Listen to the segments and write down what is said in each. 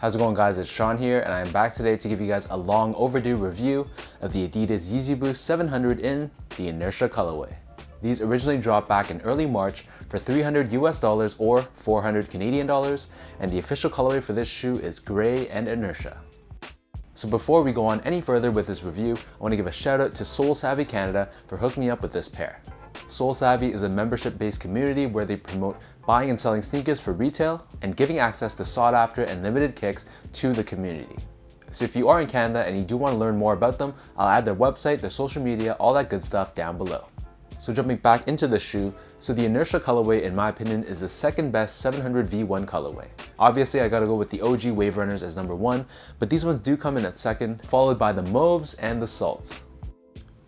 How's it going, guys? It's Sean here, and I'm back today to give you guys a long overdue review of the Adidas Yeezy Boost 700 in the Inertia colorway. These originally dropped back in early March for $300 US or 400 Canadian dollars, and the official colorway for this shoe is gray and Inertia. So before we go on any further with this review, I want to give a shout out to Soul Savvy Canada for hooking me up with this pair. Soul Savvy is a membership-based community where they promote buying and selling sneakers for retail and giving access to sought-after and limited kicks to the community. So if you are in Canada and you do want to learn more about them, I'll add their website, their social media, all that good stuff down below. So jumping back into the shoe, so the Inertia colorway, in my opinion, is the second best 700 V1 colorway. Obviously, I gotta go with the OG Wave Runners as number one, but these ones do come in at second, followed by the Mauves and the Salts.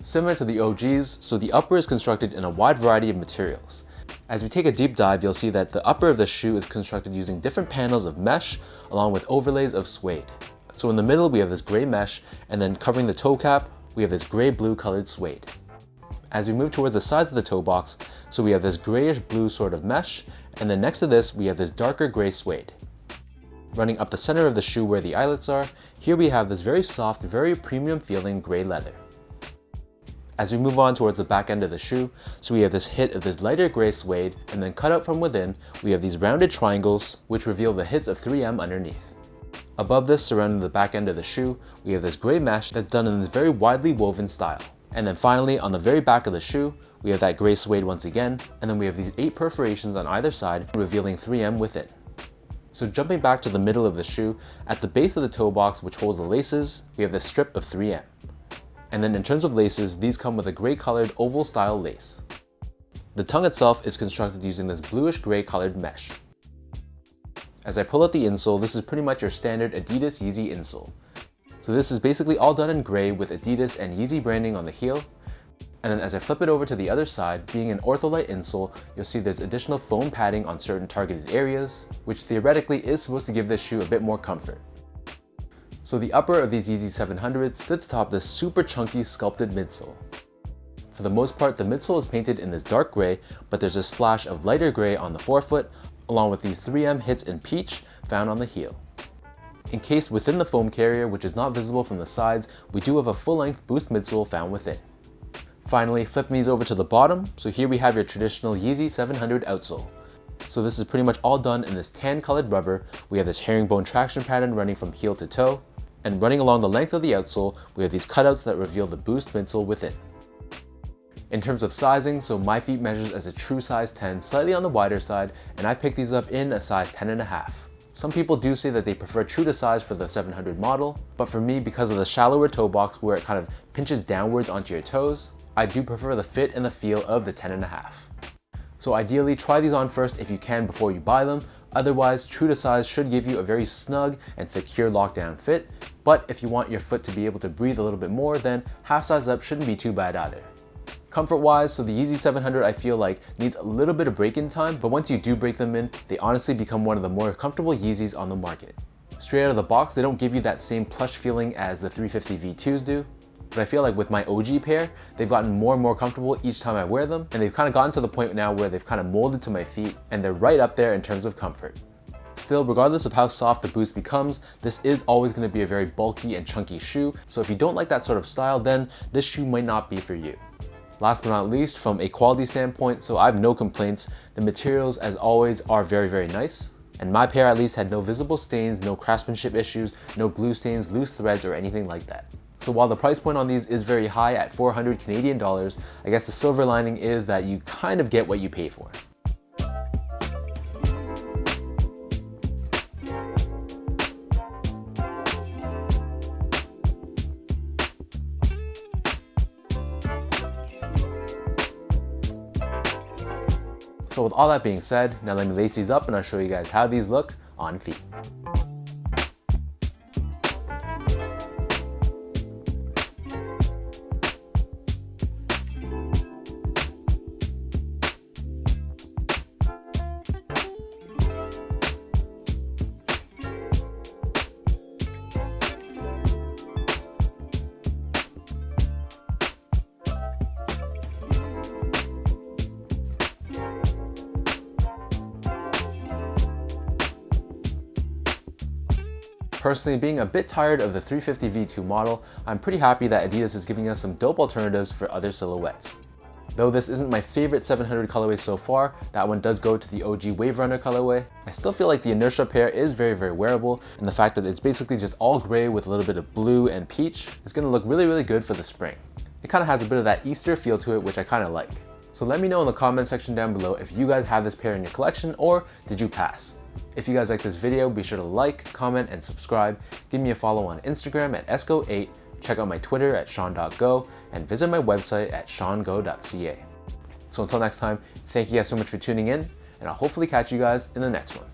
Similar to the OGs, so the upper is constructed in a wide variety of materials. As we take a deep dive, you'll see that the upper of the shoe is constructed using different panels of mesh along with overlays of suede. So in the middle, we have this gray mesh, and then covering the toe cap, we have this gray-blue colored suede. As we move towards the sides of the toe box, so we have this grayish blue sort of mesh, and then next to this, we have this darker gray suede. Running up the center of the shoe where the eyelets are, here we have this very soft, very premium feeling gray leather. As we move on towards the back end of the shoe, so we have this hit of this lighter gray suede, and then cut out from within, we have these rounded triangles, which reveal the hits of 3M underneath. Above this, surrounding the back end of the shoe, we have this gray mesh that's done in this very widely woven style. And then finally, on the very back of the shoe, we have that gray suede once again, and then we have these 8 perforations on either side, revealing 3M within. So jumping back to the middle of the shoe, at the base of the toe box, which holds the laces, we have this strip of 3M. And then in terms of laces, these come with a gray colored oval style lace. The tongue itself is constructed using this bluish gray colored mesh. As I pull out the insole, this is pretty much your standard Adidas Yeezy insole. So this is basically all done in gray with Adidas and Yeezy branding on the heel. And then as I flip it over to the other side, being an ortholite insole, you'll see there's additional foam padding on certain targeted areas, which theoretically is supposed to give this shoe a bit more comfort. So the upper of these Yeezy 700s sits atop this super chunky sculpted midsole. For the most part, the midsole is painted in this dark gray, but there's a splash of lighter gray on the forefoot, along with these 3M hits in peach found on the heel. Encased within the foam carrier, which is not visible from the sides, we do have a full-length Boost midsole found within. Finally, flipping these over to the bottom, so here we have your traditional Yeezy 700 outsole. So this is pretty much all done in this tan colored rubber. We have this herringbone traction pattern running from heel to toe, and running along the length of the outsole, we have these cutouts that reveal the Boost midsole within. In terms of sizing, so my feet measures as a true size 10, slightly on the wider side, and I picked these up in a size 10.5. Some people do say that they prefer true to size for the 700 model, but for me, because of the shallower toe box where it kind of pinches downwards onto your toes, I do prefer the fit and the feel of the 10.5. So ideally, try these on first if you can before you buy them. Otherwise, true to size should give you a very snug and secure lockdown fit, but if you want your foot to be able to breathe a little bit more, then half size up shouldn't be too bad either. Comfort wise, so the Yeezy 700 I feel like needs a little bit of break-in time, but once you do break them in, they honestly become one of the more comfortable Yeezys on the market. Straight out of the box, they don't give you that same plush feeling as the 350 V2s do, but I feel like with my OG pair, they've gotten more and more comfortable each time I wear them, and they've kind of gotten to the point now where they've kind of molded to my feet, and they're right up there in terms of comfort. Still, regardless of how soft the Boost becomes, this is always going to be a very bulky and chunky shoe, so if you don't like that sort of style, then this shoe might not be for you. Last but not least, from a quality standpoint, so I have no complaints. The materials, as always, are very, very nice. And my pair at least had no visible stains, no craftsmanship issues, no glue stains, loose threads, or anything like that. So while the price point on these is very high at 400 Canadian dollars, I guess the silver lining is that you kind of get what you pay for. So with all that being said, now let me lace these up and I'll show you guys how these look on feet. Personally, being a bit tired of the 350 V2 model, I'm pretty happy that Adidas is giving us some dope alternatives for other silhouettes. Though this isn't my favorite 700 colorway so far, that one does go to the OG Wave Runner colorway, I still feel like the Inertia pair is very wearable, and the fact that it's basically just all gray with a little bit of blue and peach is going to look really good for the spring. It kind of has a bit of that Easter feel to it, which I kind of like. So let me know in the comment section down below if you guys have this pair in your collection, or did you pass? If you guys like this video, be sure to like, comment, and subscribe. Give me a follow on Instagram at esco8, check out my Twitter at sean.go, and visit my website at seango.ca. So until next time, thank you guys so much for tuning in, and I'll hopefully catch you guys in the next one.